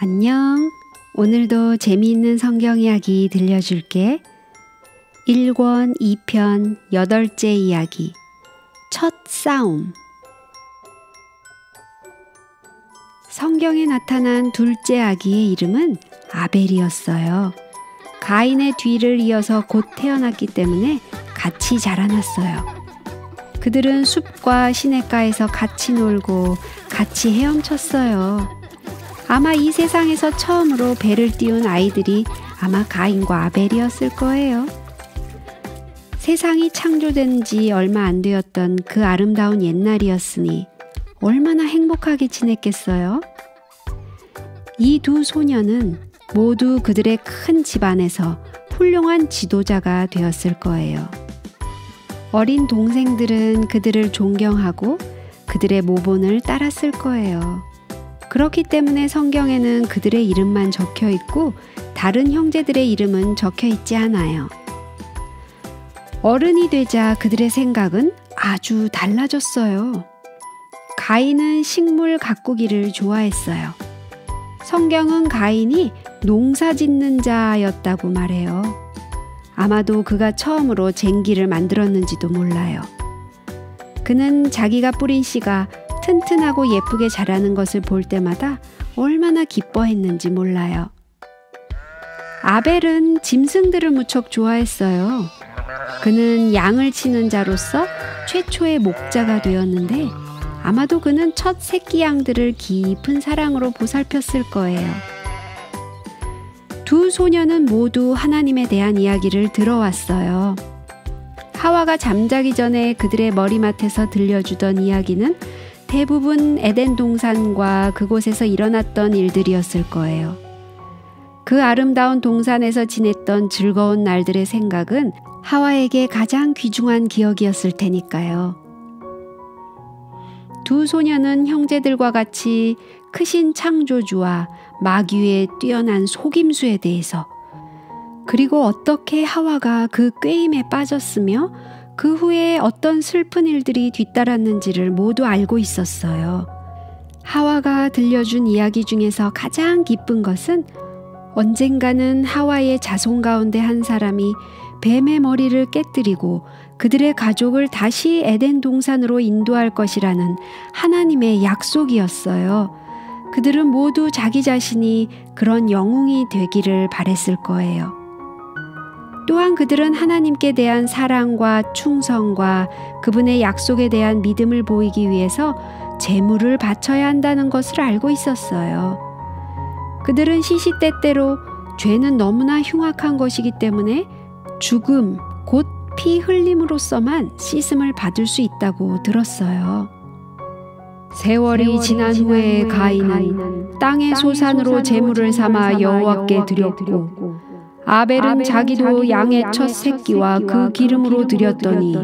안녕. 오늘도 재미있는 성경 이야기 들려줄게. 1권 2편 8째 이야기. 첫 싸움. 성경에 나타난 둘째 아기의 이름은 아벨이었어요. 가인의 뒤를 이어서 곧 태어났기 때문에 같이 자라났어요. 그들은 숲과 시냇가에서 같이 놀고 같이 헤엄쳤어요. 아마 이 세상에서 처음으로 배를 띄운 아이들이 아마 가인과 아벨이었을 거예요. 세상이 창조된 지 얼마 안 되었던 그 아름다운 옛날이었으니 얼마나 행복하게 지냈겠어요? 이 두 소녀는 모두 그들의 큰 집안에서 훌륭한 지도자가 되었을 거예요. 어린 동생들은 그들을 존경하고 그들의 모본을 따랐을 거예요. 그렇기 때문에 성경에는 그들의 이름만 적혀 있고 다른 형제들의 이름은 적혀 있지 않아요. 어른이 되자 그들의 생각은 아주 달라졌어요. 가인은 식물 가꾸기를 좋아했어요. 성경은 가인이 농사 짓는 자였다고 말해요. 아마도 그가 처음으로 쟁기를 만들었는지도 몰라요. 그는 자기가 뿌린 씨가 튼튼하고 예쁘게 자라는 것을 볼 때마다 얼마나 기뻐했는지 몰라요. 아벨은 짐승들을 무척 좋아했어요. 그는 양을 치는 자로서 최초의 목자가 되었는데 아마도 그는 첫 새끼 양들을 깊은 사랑으로 보살폈을 거예요. 두 소녀는 모두 하나님에 대한 이야기를 들어왔어요. 하와가 잠자기 전에 그들의 머리맡에서 들려주던 이야기는 대부분 에덴 동산과 그곳에서 일어났던 일들이었을 거예요. 그 아름다운 동산에서 지냈던 즐거운 날들의 생각은 하와에게 가장 귀중한 기억이었을 테니까요. 두 소녀는 형제들과 같이 크신 창조주와 마귀의 뛰어난 속임수에 대해서, 그리고 어떻게 하와가 그 꾀임에 빠졌으며 그 후에 어떤 슬픈 일들이 뒤따랐는지를 모두 알고 있었어요. 하와가 들려준 이야기 중에서 가장 기쁜 것은 언젠가는 하와의 자손 가운데 한 사람이 뱀의 머리를 깨뜨리고 그들의 가족을 다시 에덴 동산으로 인도할 것이라는 하나님의 약속이었어요. 그들은 모두 자기 자신이 그런 영웅이 되기를 바랬을 거예요. 또한 그들은 하나님께 대한 사랑과 충성과 그분의 약속에 대한 믿음을 보이기 위해서 제물을 바쳐야 한다는 것을 알고 있었어요. 그들은 시시때때로 죄는 너무나 흉악한 것이기 때문에 죽음, 곧 피 흘림으로써만 씻음을 받을 수 있다고 들었어요. 세월이 지난 후에 가인은 땅의 소산으로 제물을 삼아 여호와께 드렸고 아벨은 자기도 양의 첫 새끼와 그 기름으로 드렸더니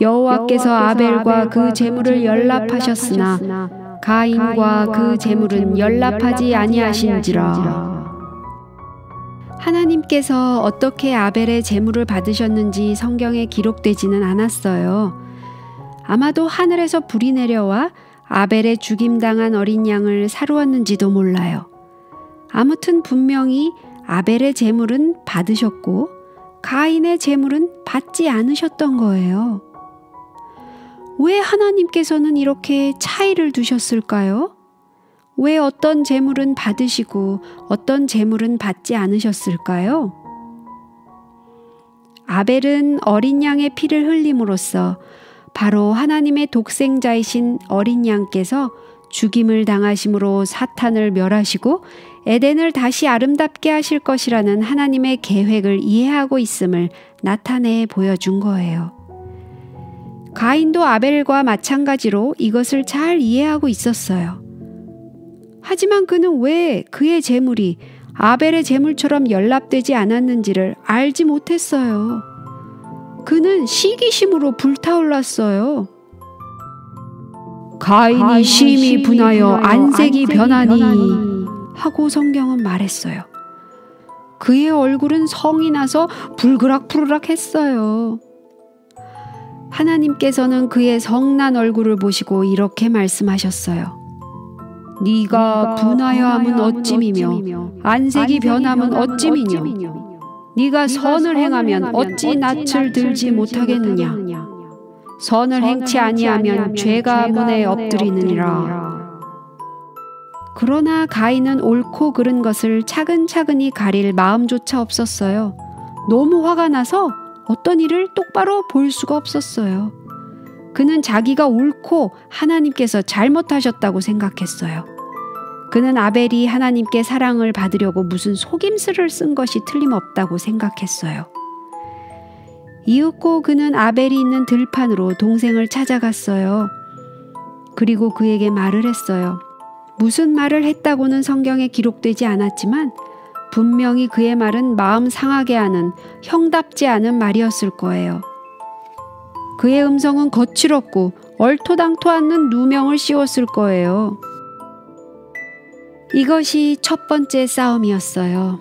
여호와께서 아벨과 그 제물을 연락하셨으나 가인과 그 제물은 연락하지 아니하신지라. 하나님께서 어떻게 아벨의 제물을 받으셨는지 성경에 기록되지는 않았어요. 아마도 하늘에서 불이 내려와 아벨의 죽임당한 어린 양을 사루었는지도 몰라요. 아무튼 분명히 아벨의 제물은 받으셨고 가인의 제물은 받지 않으셨던 거예요. 왜 하나님께서는 이렇게 차이를 두셨을까요? 왜 어떤 제물은 받으시고 어떤 제물은 받지 않으셨을까요? 아벨은 어린 양의 피를 흘림으로써 바로 하나님의 독생자이신 어린 양께서 죽임을 당하심으로 사탄을 멸하시고 에덴을 다시 아름답게 하실 것이라는 하나님의 계획을 이해하고 있음을 나타내 보여준 거예요. 가인도 아벨과 마찬가지로 이것을 잘 이해하고 있었어요. 하지만 그는 왜 그의 제물이 아벨의 제물처럼 연락되지 않았는지를 알지 못했어요. 그는 시기심으로 불타올랐어요. 가인이 심히 분하여 안색이 변하니 하고 성경은 말했어요. 그의 얼굴은 성이 나서 불그락불그락 했어요. 하나님께서는 그의 성난 얼굴을 보시고 이렇게 말씀하셨어요. 네가 분하여 함은 어찌미며 안색이 변함은 어찌미뇨. 네가 선을 행하면 어찌 낯을 들지 못하겠느냐. 선을 행치 아니하면 죄가 문에 엎드리느니라. 그러나 가인은 옳고 그른 것을 차근차근히 가릴 마음조차 없었어요. 너무 화가 나서 어떤 일을 똑바로 볼 수가 없었어요. 그는 자기가 옳고 하나님께서 잘못하셨다고 생각했어요. 그는 아벨이 하나님께 사랑을 받으려고 무슨 속임수를 쓴 것이 틀림없다고 생각했어요. 이윽고 그는 아벨이 있는 들판으로 동생을 찾아갔어요. 그리고 그에게 말을 했어요. 무슨 말을 했다고는 성경에 기록되지 않았지만 분명히 그의 말은 마음 상하게 하는 형답지 않은 말이었을 거예요. 그의 음성은 거칠었고 얼토당토 않는 누명을 씌웠을 거예요. 이것이 첫 번째 싸움이었어요.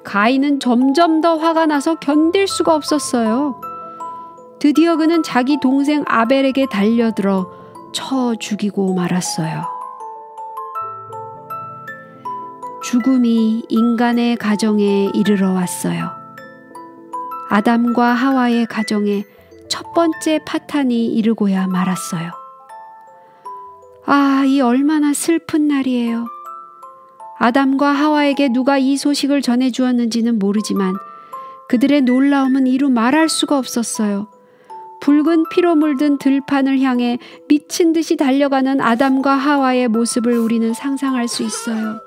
가인은 점점 더 화가 나서 견딜 수가 없었어요. 드디어 그는 자기 동생 아벨에게 달려들어 쳐 죽이고 말았어요. 죽음이 인간의 가정에 이르러 왔어요. 아담과 하와의 가정에 첫 번째 파탄이 이르고야 말았어요. 아, 이 얼마나 슬픈 날이에요. 아담과 하와에게 누가 이 소식을 전해주었는지는 모르지만 그들의 놀라움은 이루 말할 수가 없었어요. 붉은 피로 물든 들판을 향해 미친 듯이 달려가는 아담과 하와의 모습을 우리는 상상할 수 있어요.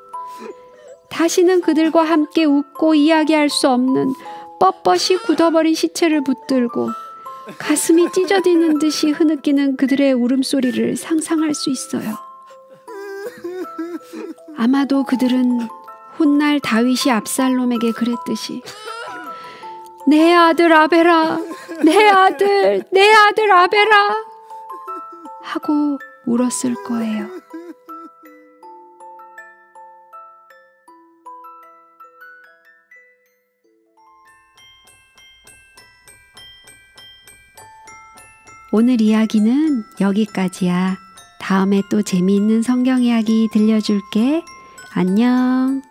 다시는 그들과 함께 웃고 이야기할 수 없는 뻣뻣이 굳어버린 시체를 붙들고 가슴이 찢어지는 듯이 흐느끼는 그들의 울음소리를 상상할 수 있어요. 아마도 그들은 훗날 다윗이 압살롬에게 그랬듯이 내 아들 아벨아, 내 아들 아벨아 하고 울었을 거예요. 오늘 이야기는 여기까지야. 다음에 또 재미있는 성경 이야기 들려줄게. 안녕.